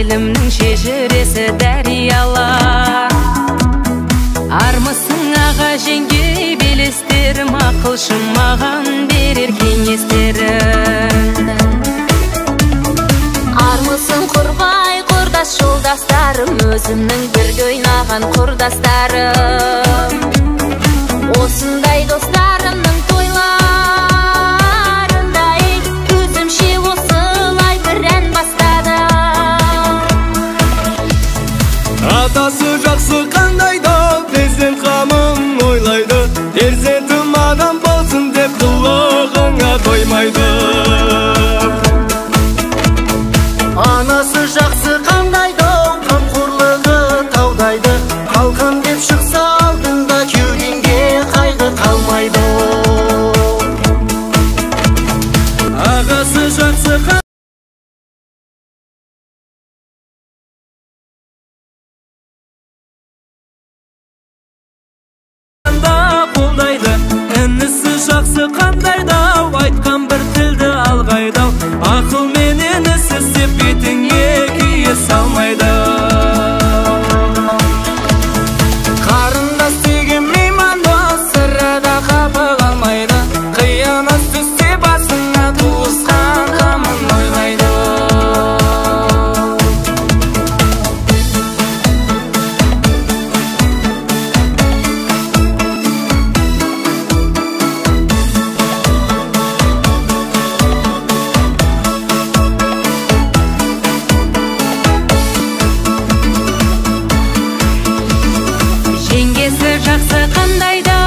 елімнің шежіресі дәриялар. Армысың аға жеңге белестерім, ақылшым маған берер кеңестерін. Армысың құрбай құрдас жолдастарым, өзімнің бірге ойнаған құрдастарым. Осындай достарымның тойларында өзімше осылай бір ән бастадым. Атасы жақсы қандайда перзент қамын ойлайды, перзентім адам болсын деп қылығыңа тоймайды. Анасы жақсы қандайда қамқорлығы таудайды, қалқам деп шықса алдында кеудеңде қайғы қалмайды. Ағасы жақсы қолдайды, інісі жақсы қандайда айтқан бір тілді алғайды. Ақыл менен ісі істеп бетіңе күйе салмайды. Қарындас деген мейман дос, сырада қапы қалмайды, қиянат түссе басына туысқан қамын ойлайды. Жеңгесі жақсы қандайда,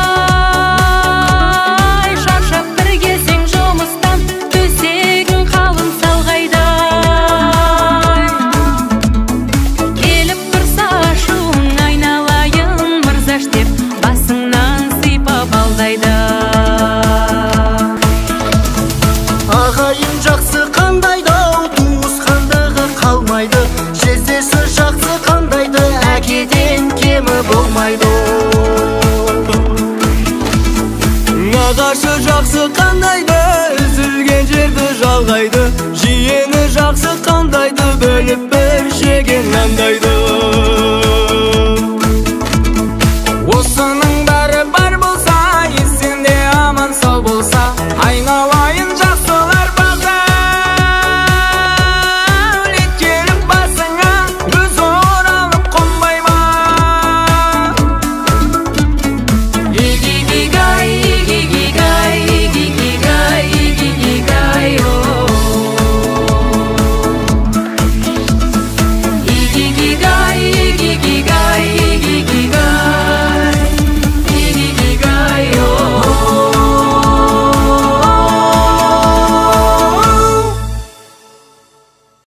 шаршап бір келсең жұмыстан, төсегін қалың салғайда. Келіп тұрса ашуың айналайын мырзаш деп, басыңнан сипап алдайды. Ағайын жақсы қандайда туысқандығы қалмайды, жездесі жақсы қандайды әкеден кемі болмайды. Нағашы жақсы қандайды үзілген жерді жалғайды, жиені жақсы қандайды бөліп бір жеген нандайды.